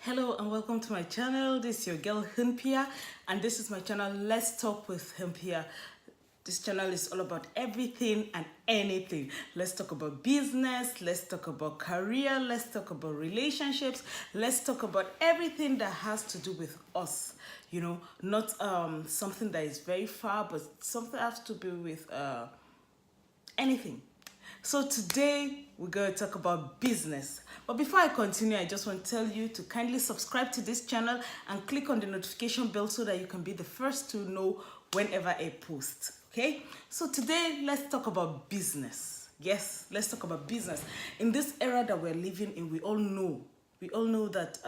Hello and welcome to my channel. This is your girl Hunpia and this is my channel Let's Talk with Hunpia. This channel is all about everything and anything. Let's talk about business, let's talk about career, let's talk about relationships, let's talk about everything that has to do with us. You know, not something that is very far, but something that has to do with anything. So today we're going to talk about business. But before I continue, I just want to tell you to kindly subscribe to this channel and click on the notification bell so that you can be the first to know whenever I post. Okay? So today let's talk about business. Yes, let's talk about business. In this era that we're living in, we all know that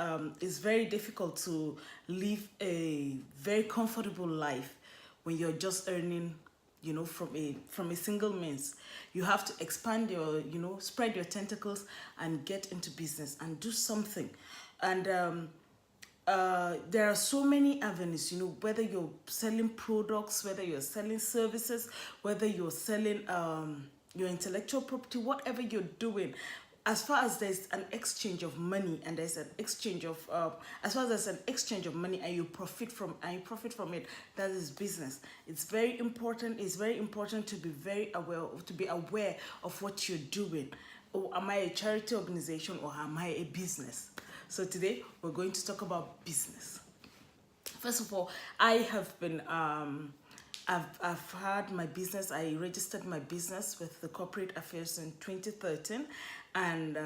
it's very difficult to live a very comfortable life when you're just earning, you know, from a single means. You have to expand your, you know, spread your tentacles and get into business and do something. And there are so many avenues, you know, whether you're selling products, whether you're selling services, whether you're selling your intellectual property, whatever you're doing. As far as there's an exchange of money and there's an exchange of as far as there's an exchange of money and you profit from it, that is business. It's very important. It's very important to be very aware of what you're doing. Oh, am I a charity organization or am I a business? So today we're going to talk about business. First of all, I have been I've had my business. I registered my business with the Corporate Affairs in 2013, and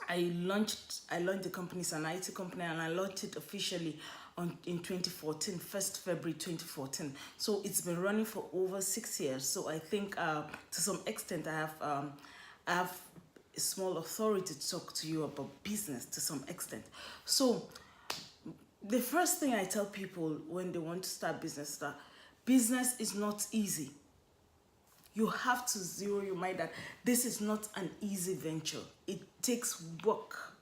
I launched the company. It's an IT company, and I launched it officially in 2014, 1st February 2014. So it's been running for over 6 years. So I think to some extent I have a small authority to talk to you about business to some extent. So the first thing I tell people when they want to start business is that business is not easy. You have to zero your mind that this is not an easy venture. It takes work.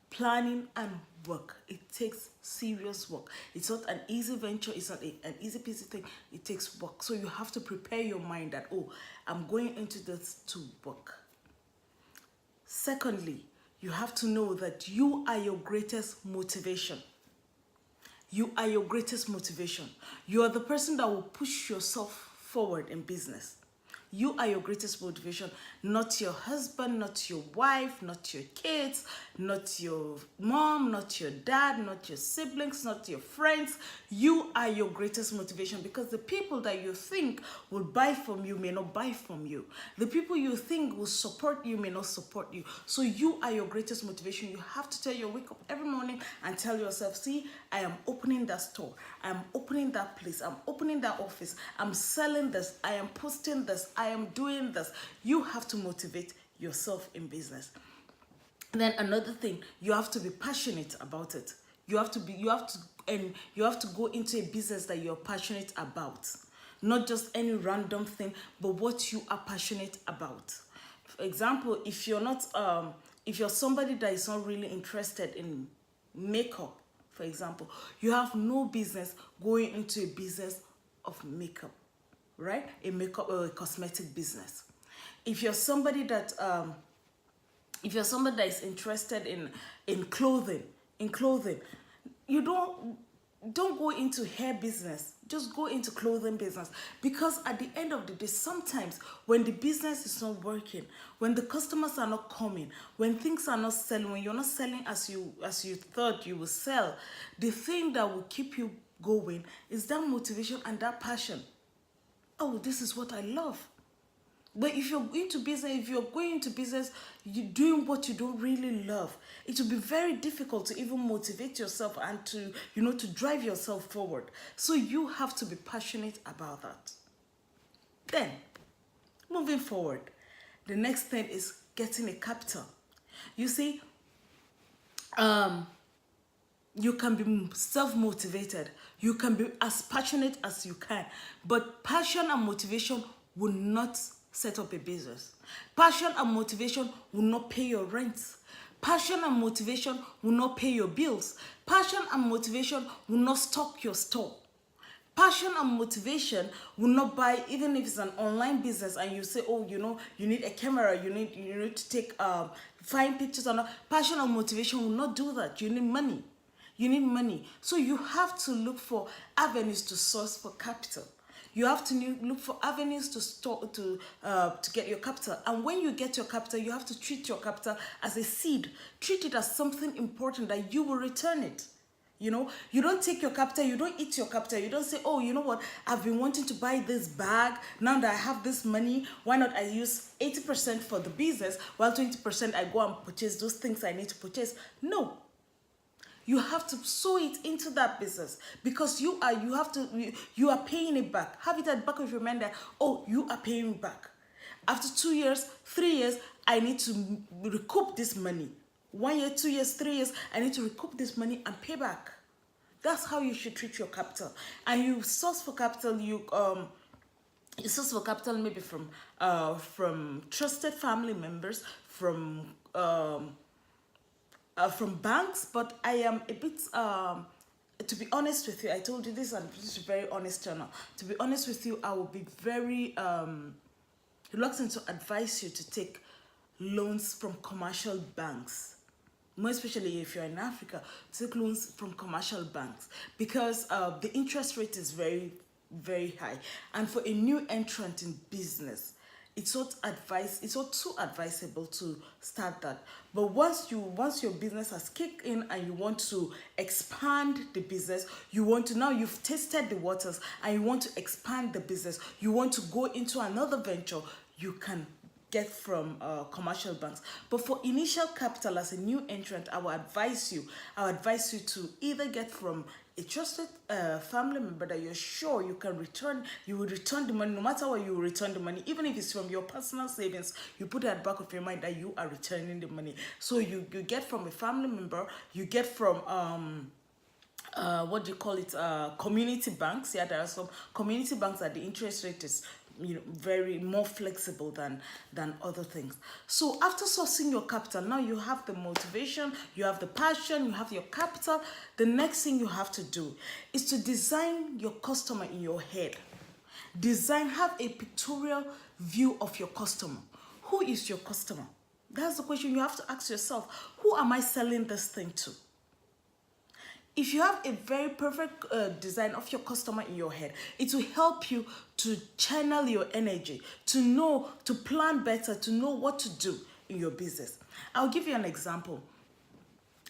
Planning and work. It takes serious work. It's not an easy venture. It's not an easy piece of thing. It takes work. So you have to prepare your mind that, oh, I'm going into this to work. Secondly, you have to know that you are your greatest motivation. You are your greatest motivation. You are the person that will push yourself forward in business. You are your greatest motivation, not your husband, not your wife, not your kids, not your mom, not your dad, not your siblings, not your friends. You are your greatest motivation because the people that you think will buy from you may not buy from you. The people you think will support you may not support you. So you are your greatest motivation. You have to tell your wake up every morning and tell yourself, see, I am opening that store. I am opening that place. I'm opening that office. I'm selling this. I am posting this. I am doing this. You have to motivate yourself in business. Then another thing, you have to be passionate about it. You have to go into a business that you're passionate about. Not just any random thing, but what you are passionate about. For example, if you're somebody that is not really interested in makeup, for example, you have no business going into a business of makeup, right? A makeup or a cosmetic business. If you're somebody that is interested in clothing, you don't go into hair business. Just go into clothing business, because at the end of the day, sometimes when the business is not working, when the customers are not coming, when things are not selling, when you're not selling as you thought you would sell, the thing that will keep you going is that motivation and that passion. Oh, this is what I love. But if you're going into business, you're doing what you don't really love, it will be very difficult to even motivate yourself and to drive yourself forward. So you have to be passionate about that. Then, moving forward, the next thing is getting a capital. You see, you can be self-motivated. You can be as passionate as you can. But passion and motivation will not set up a business. Passion and motivation will not pay your rent. Passion and motivation will not pay your bills. Passion and motivation will not stock your store. Passion and motivation will not buy, even if it's an online business and you say, oh, you need a camera, you need to take fine pictures or not. Passion and motivation will not do that. You need money. You need money. So you have to look for avenues to source for capital. You have to look for avenues to get your capital. And when you get your capital, you have to treat your capital as a seed. Treat it as something important that you will return it. You don't take your capital, you don't eat your capital. You don't say, oh, you know what, I've been wanting to buy this bag. Now that I have this money, why not I use 80% for the business while 20% I go and purchase those things I need to purchase. No. You have to sow it into that business because you are paying it back. Have it at the back of your mind that, oh, you are paying back. After 2 years, 3 years, I need to recoup this money. 1 year, 2 years, 3 years, I need to recoup this money and pay back. That's how you should treat your capital. And you source for capital, you source for capital maybe from trusted family members, from banks. But I am a bit to be honest with you, I told you this, and this is a very honest channel. To be honest with you, I will be very reluctant to advise you to take loans from commercial banks, more especially if you're in Africa. Take loans from commercial banks because the interest rate is very, very high. And for a new entrant in business, it's not too advisable to start that. But once your business has kicked in and you want to expand the business, now you've tested the waters and you want to expand the business, you want to go into another venture, you can get from commercial banks. But for initial capital as a new entrant, I will advise you to either get from a trusted family member that you're sure you will return the money. No matter what, you will return the money. Even if it's from your personal savings, you put it at the back of your mind that you are returning the money. So you get from a family member, you get from what do you call it, community banks. Yeah, there are some community banks that the interest rate is very more flexible than other things. So after sourcing your capital, now you have the motivation, you have the passion, you have your capital. The next thing you have to do is to design your customer in your head. Have a pictorial view of your customer. Who is your customer? That's the question you have to ask yourself. Who am I selling this thing to? If you have a very perfect design of your customer in your head, it will help you to channel your energy, to plan better, to know what to do in your business. I'll give you an example.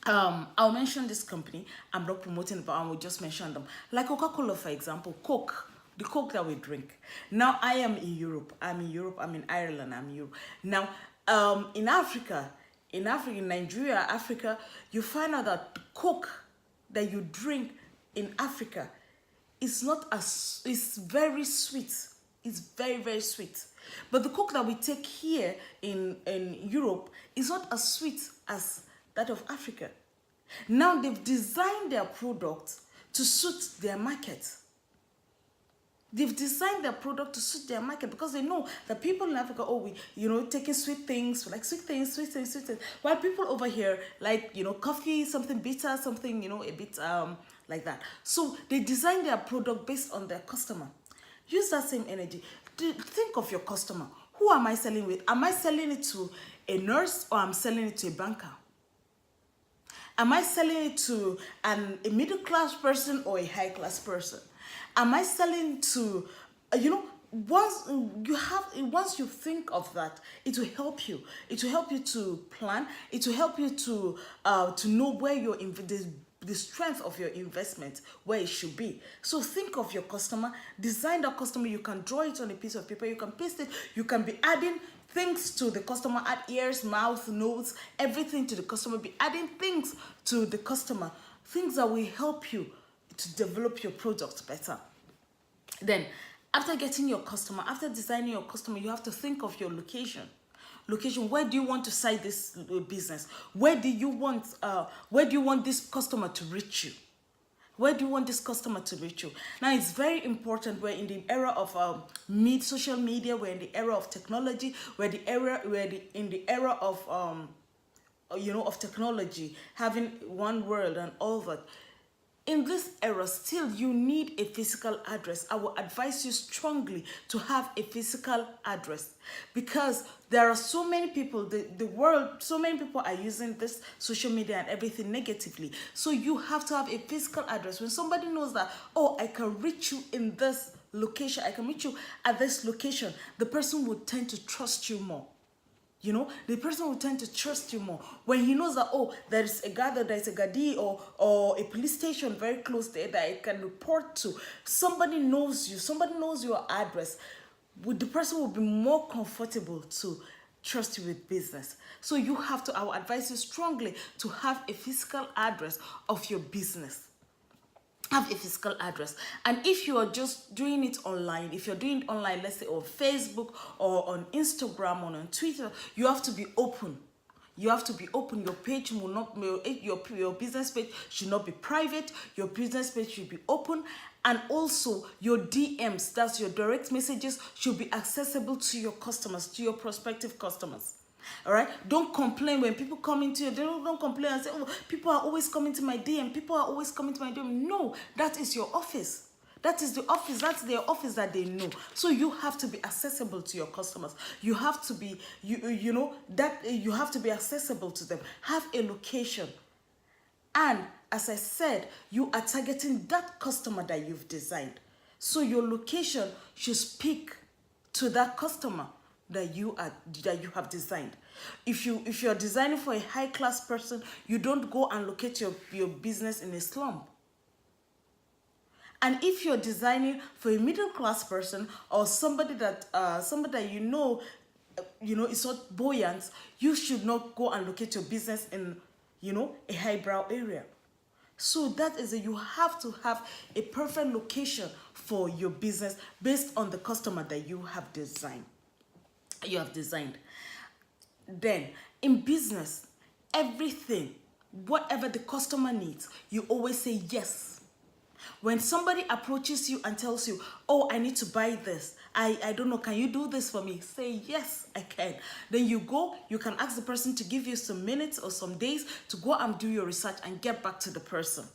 I'll mention this company. I'm not promoting, but I will just mention them. Like Coca-Cola, for example, Coke, the Coke that we drink. Now, I am in Europe. I'm in Ireland, I'm in Europe. Now, in Nigeria, Africa, you find out that Coke that you drink in Africa is very sweet. It's very, very sweet. But the Coke that we take here in Europe is not as sweet as that of Africa. Now they've designed their product to suit their market. They've designed their product to suit their market because they know that people in Africa, taking sweet things, like sweet things. While people over here like, coffee, something bitter, something, a bit like that. So they design their product based on their customer. Use that same energy. Think of your customer. Who am I selling with? Am I selling it to a nurse or I'm selling it to a banker? Am I selling it to a middle class person or a high class person? Am I selling to, once you think of that, it will help you. It will help you to plan. It will help you to know where the strength of your investment, where it should be. So think of your customer, design that customer. You can draw it on a piece of paper. You can paste it. You can be adding things to the customer, add ears, mouth, nose, everything to the customer. Be adding things to the customer, things that will help you to develop your product better. Then, after getting your customer, after designing your customer, you have to think of your location. Where do you want to site this business? Where do you want this customer to reach you? Where do you want this customer to reach you? Now, it's very important. We're in the era of social media. We're in the era of technology. We're in the era of of technology, having one world and all that. in this era, still you need a physical address. I will advise you strongly to have a physical address, because there are so many people, the world, so many people are using this social media and everything negatively. So you have to have a physical address. When somebody knows that, oh, I can reach you in this location, I can reach you at this location, the person would tend to trust you more. You know, the person will tend to trust you more when he knows that, oh, there's a guy, there's a gadi or a police station very close there that I can report to. Somebody knows you, somebody knows your address. The person will be more comfortable to trust you with business. So you have to, I will advise you strongly to have a physical address of your business. Have a physical address. And if you are just doing it online, if you're doing it online, let's say on Facebook or on Instagram or on Twitter, you have to be open. You have to be open. Your page will not, your business page should not be private. Your business page should be open. And also your DMs, that's your direct messages, should be accessible to your customers, to your prospective customers. All right, don't complain when people come into you. Don't complain and say, oh, people are always coming to my DM, people are always coming to my DM. No, that is your office. That is the office. That's their office that they know. So you have to be accessible to your customers. You have to be, you know, that you have to be accessible to them. Have a location. And as I said, you are targeting that customer that you've designed. So your location should speak to that customer that you have designed. If you're designing for a high class person, you don't go and locate your business in a slum. And if you're designing for a middle class person or somebody that you know is not buoyant, you should not go and locate your business in, you know, a highbrow area. So that is you have to have a perfect location for your business based on the customer that you have designed. Then in business, everything, whatever the customer needs, you always say yes. When somebody approaches you and tells you, oh, I need to buy this, I don't know, can you do this for me? Say yes, I can. Then you go, you can ask the person to give you some minutes or some days to go and do your research and get back to the person.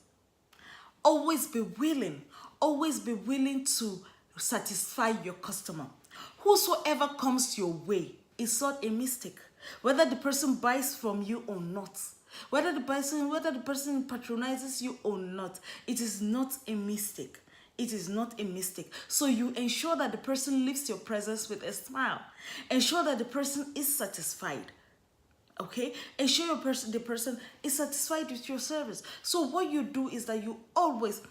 Always be willing to satisfy your customer. Whosoever comes your way is not a mistake. Whether the person buys from you or not, whether the person patronizes you or not, it is not a mistake. It is not a mistake. So you ensure that the person leaves your presence with a smile. Ensure that the person is satisfied. Okay? Ensure the person is satisfied with your service. So what you do is that you always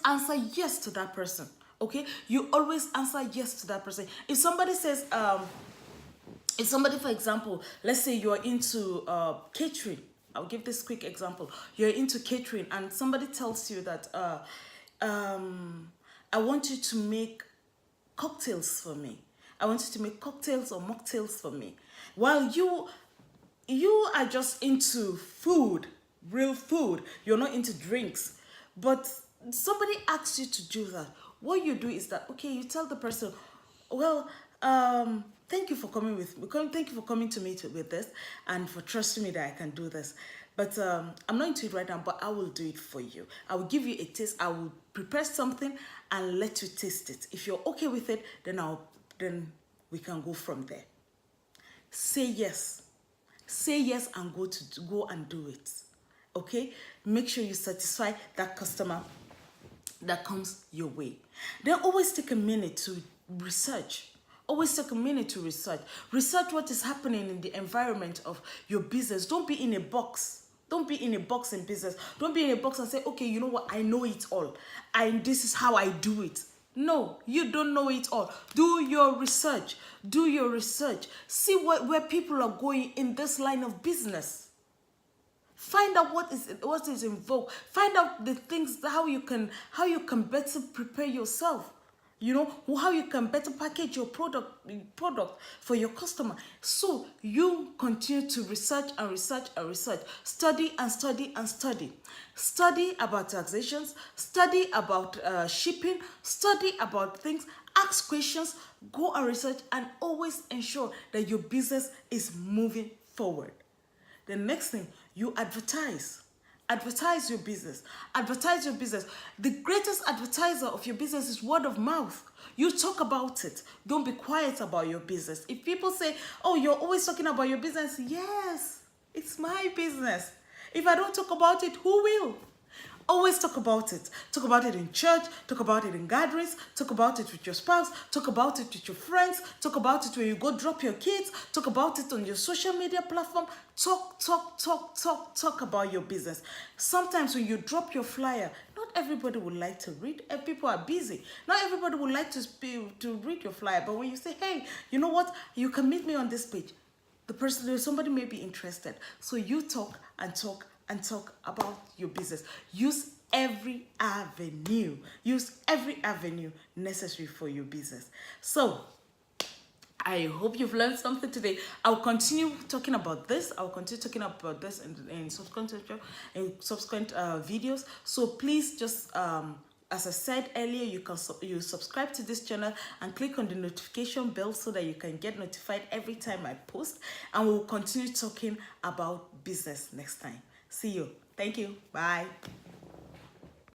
answer yes to that person. Okay? You always answer yes to that person. If somebody says, for example, let's say you're into catering. I'll give this quick example. You're into catering and somebody tells you that, I want you to make cocktails for me. I want you to make cocktails or mocktails for me. While you are just into food, real food. You're not into drinks. But somebody asks you to do that. What you do is that, okay, you tell the person, well, thank you for coming thank you for coming to me with this and for trusting me that I can do this. But I'm not into it right now, but I will do it for you. I will give you a taste. I will prepare something and let you taste it. If you're okay with it, then we can go from there. Say yes. Say yes and go and do it. Okay? Make sure you satisfy that customer that comes your way. Then always take a minute to research. Always take a minute to research. Research what is happening in the environment of your business. Don't be in a box. Don't be in a box in business. Don't be in a box and say, okay, you know what? I know it all. This is how I do it. No, you don't know it all. Do your research. Do your research. See where people are going in this line of business. Find out what is in vogue. Find out the things, how you can better prepare yourself. You know, how you can better package your product for your customer. So you continue to research and research and research. Study and study and study. Study about taxations. Study about shipping. Study about things. Ask questions. Go and research and always ensure that your business is moving forward. The next thing, you advertise. Advertise your business. Advertise your business. The greatest advertiser of your business is word of mouth. You talk about it. Don't be quiet about your business. If people say, oh, you're always talking about your business, yes, it's my business. If I don't talk about it, who will? Always talk about it. Talk about it in church, talk about it in gatherings, talk about it with your spouse, talk about it with your friends, talk about it when you go drop your kids, talk about it on your social media platform. Talk about your business. Sometimes when you drop your flyer, not everybody would like to read. People are busy. Not everybody would like to read your flyer. But when you say, hey, you know what? You can meet me on this page. Somebody may be interested. So you talk and talk and talk about your business. Use every avenue. Use every avenue necessary for your business. So I hope you've learned something today. I'll continue talking about this. I'll continue talking about this in subsequent videos. So please just as I said earlier, you subscribe to this channel and click on the notification bell so that you can get notified every time I post. And we'll continue talking about business next time. See you. Thank you. Bye.